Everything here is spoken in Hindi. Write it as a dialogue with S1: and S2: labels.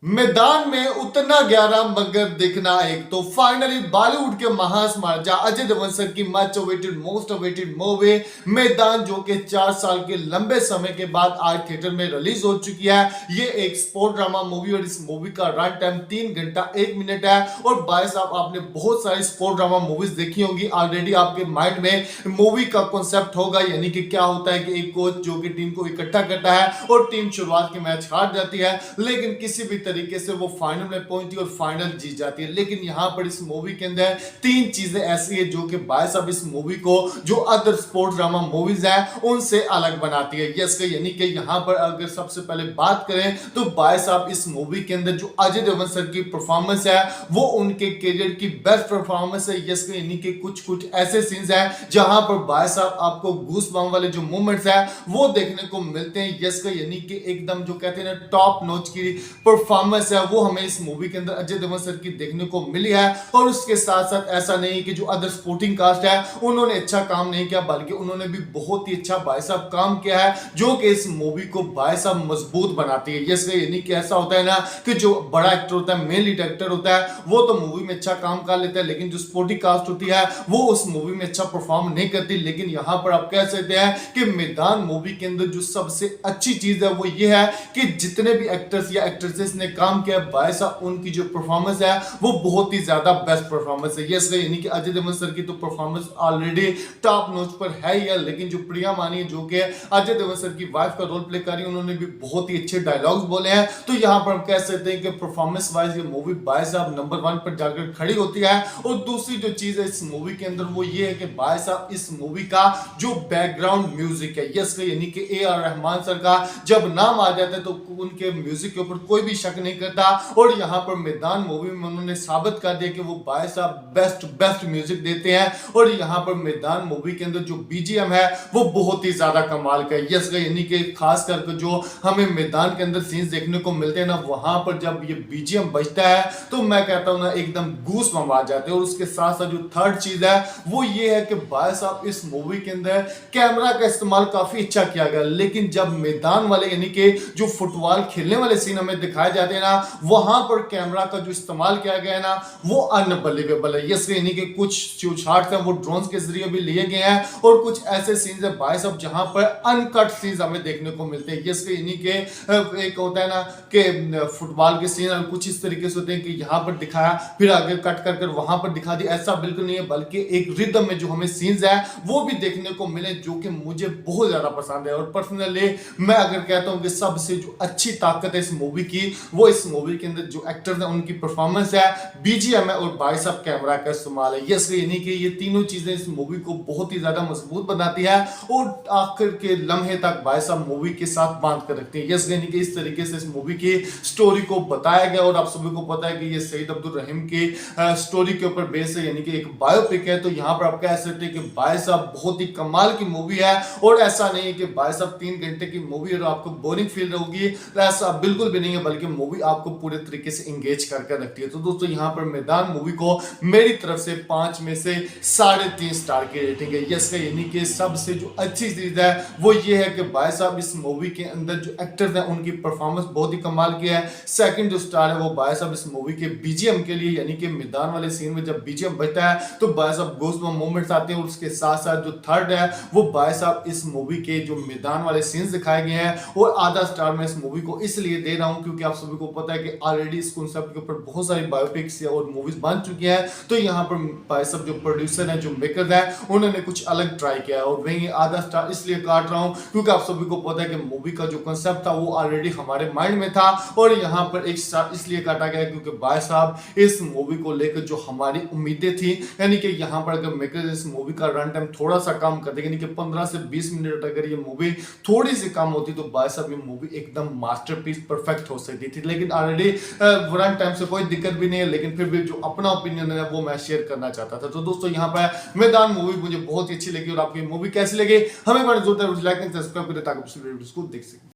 S1: मैदान में उतना ग्यारह मगर दिखना एक तो फाइनली बॉलीवुड के महास्मार्जा अजय देवगन सर की much awaited most awaited movie मैदान जो कि 4 साल के लंबे समय के बाद आज थिएटर में रिलीज हो चुकी है। ये एक स्पोर्ट ड्रामा मूवी और इस मूवी का रन टाइम 3 घंटा 1 मिनट है। और भाई साहब आपने बहुत सारी स्पोर्ट ड्रामा मूवीज देखी होंगी ऑलरेडी, आपके माइंड में मूवी का कॉन्सेप्ट होगा, यानी कि क्या होता है कि एक कोच जो कि टीम को इकट्ठा करता है और टीम शुरुआत के मैच हार जाती है, लेकिन किसी भी तरीके से वो फाइनल में पहुंचती और फाइनल जीत जाती है। लेकिन यहां पर इस मूवी के अंदर 3 चीजें ऐसी है जो कि भाई साहब इस मूवी को जो अदर स्पोर्ट्स ड्रामा मूवीज है उनसे अलग बनाती है। यस यानी कि यहां पर अगर सबसे पहले बात करें तो भाई साहब इस मूवी के अंदर जो अजय देवगन सर की परफॉर्मेंस है वो उनके करियर की बेस्ट परफॉर्मेंस है। यस यानी कि कुछ ऐसे सीन्स हैं जहां पर भाई साहब आपको गूस बम वाले जो मोमेंट्स है वो देखने को मिलते हैं। यस यानी कि एकदम जो कहते हैं ना टॉप नॉच की परफॉर्मेंस है वो हमें इस मूवी के अंदर अजय देवगन सर की देखने को मिली है। और उसके साथ साथ ऐसा नहीं कि जो अदर स्पोर्टिंग कास्ट है उन्होंने अच्छा काम नहीं किया, बल्कि उन्होंने भी बहुत ही अच्छा भाई साहब काम किया है जो कि इस मूवी को भाई साहब मजबूत बनाती है। यस यानी कि ऐसा होता है ना कि जो बड़ा एक्टर होता है, मेन लीड एक्टर होता है, वो तो मूवी में अच्छा काम कर लेता है, लेकिन जो स्पोर्टिंग कास्ट होती है वो उस मूवी में अच्छा परफॉर्म नहीं करती। लेकिन यहां पर आप कह सकते हैं कि मैदान मूवी के अंदर जो सबसे अच्छी चीज है वो ये है कि जितने भी एक्टर्स या एक्ट्रेसेस ने काम किया भाई साहब उनकी जो परफॉर्मेंस है वो बहुत ही ज्यादा बेस्ट परफॉर्मेंस है। यस यानी कि अजय देवगन सर की तो परफॉर्मेंस ऑलरेडी टॉप नॉच पर है ही है, लेकिन जो प्रिया मानी जो कि अजय देवगन सर की वाइफ का रोल प्ले कर रही है उन्होंने भी बहुत ही अच्छे डायलॉग्स बोले हैं। तो यहां पर हम कह सकते हैं कि परफॉर्मेंस वाइज ये मूवी भाई साहब नंबर 1 पर जाकर खड़ी होती है। और दूसरी जो चीज है इस मूवी के अंदर वो ये है कि भाई साहब इस मूवी का जो बैकग्राउंड म्यूजिक है, यस यानी कि A.R. रहमान सर का जब नाम आ जाता है तो उनके म्यूजिक के ऊपर कोई भी शक नहीं करता। और यहां पर मैदान मूवी में उन्होंने साबित कर दिया कि वो भाई साहब बेस्ट म्यूजिक देते हैं। और यहां पर मैदान मूवी के अंदर जो बीजीएम है वो बहुत ही ज्यादा कमाल का है। यस यानी कि खास करके जो हमें मैदान के अंदर सीन्स देखने को मिलते हैं ना, वहां पर जब ये बीजीएम बजता है तो मैं कहता हूं ना एकदम गूस बम आ जाते हैं। और उसके साथ साथ जो थर्ड चीज है वो ये है कि भाई साहब इस मूवी के अंदर कैमरा का इस्तेमाल काफी अच्छा किया गया, लेकिन जब मैदान वाले यानी कि जो फुटबॉल खेलने वाले सीन हमें दिखाए जाते हैं ना वहां पर कैमरा का जो इस्तेमाल किया गया है ना वो अनबिलीवेबल है। यस यानी कि कुछ जो शॉट्स हैं वो ड्रोन्स के जरिए भी लिए गए हैं और कुछ ऐसे सीन्स है भाई साहब जहां पर अनकट सीन्स हमें देखने को मिलते हैं। यस यानी कि एक होता है ना कि फुटबॉल के सीन कुछ इस तरीके से होते हैं कि यहां पर दिखाया फिर आगे कट कर वहां पर दिखा दिया, ऐसा बिल्कुल नहीं है, बल्कि एक रिदम में जो हमें सीन्स है वो भी देखने को मिले जो कि मुझे बहुत ज्यादा पसंद है। और पर्सनली मैं अगर कहता हूं कि सबसे जो अच्छी ताकत है इस मूवी की वो इस मूवी के अंदर जो एक्टर्स हैं उनकी परफॉर्मेंस है, बीजीएम है और भाई साहब कैमरा का इस्तेमाल है। यस यानी कि ये तीनों चीजें इस मूवी को बहुत ही ज्यादा मजबूत बनाती है और आखिर के लम्हे तक भाई साहब मूवी के साथ बांध कर रखती है। यस यानी कि इस तरीके से इस मूवी की स्टोरी को बताया गया और आप सभी को पता है कि ये सईद अब्दुल रहीम की स्टोरी के ऊपर बेस है, यानी कि एक बायोपिक है। तो यहां पर आप कह सकते हैं कि भाई साहब बहुत ही कमाल की मूवी है। और ऐसा नहीं है कि भाई साहब 3 घंटे की मूवी और आपको बोरिंग फील होगी, ऐसा बिल्कुल भी नहीं है, बल्कि मूवी आपको पूरे तरीके से एंगेज करके रखती है। तो दोस्तों यहां पर मैदान मूवी को मेरी तरफ से 5 में से 3.5 स्टार की रेटिंग है। यस यानी कि सबसे जो अच्छी चीज है वो ये है कि भाई साहब इस मूवी के अंदर जो एक्टर्स हैं उनकी परफॉर्मेंस बहुत ही कमाल की है। सेकंड जो स्टार है वो भाई साहब इस मूवी के बीजीएम के लिए, यानी कि मैदान वाले सीन में जब बीजीएम बजता है तो भाई साहब गूज़बम्प मोमेंट्स आते हैं। और उसके साथ साथ जो थर्ड है वो भाई साहब इस मूवी के जो मैदान वाले सीन्स दिखाए गए हैं। और आधा स्टार मैं इस मूवी को इसलिए दे रहा हूं क्योंकि आप सभी को पता है कि ऑलरेडी इस कॉन्सेप्ट के ऊपर बहुत सारी बायोपिक्स और मूवीज बन चुकी हैं। तो यहां पर भाई साहब जो प्रोड्यूसर हैं, जो मेकर हैं, उन्होंने कुछ अलग ट्राई किया है। और वही आधा स्टार इसलिए काट रहा हूं क्योंकि आप सभी को पता है कि मूवी का जो कॉन्सेप्ट था वो ऑलरेडी हमारे माइंड में था। और यहां पर 1 स्टार इसलिए काटा गया क्योंकि भाई साहब इस मूवी को लेकर जो हमारी उम्मीदें थी, यानी कि यहां पर अगर मेकर इस मूवी का रन टाइम थोड़ा सा कम कर देंगे, यानी कि 15 से 20 मिनट अगर ये मूवी थोड़ी सी कम होती तो भाई साहब ये मूवी एकदम मास्टरपीस परफेक्ट हो सकती थी। लेकिन ऑलरेडी रन टाइम से कोई दिक्कत भी नहीं है, लेकिन फिर भी जो अपना ओपिनियन है वो मैं शेयर करना चाहता था। तो दोस्तों यहाँ पर मैदान मूवी मुझे बहुत ही अच्छी लगी। और आपकी मूवी कैसी लगी हमें बड़ा जरूर लाइक एंड सब्सक्राइब करें ताकि देख सकें।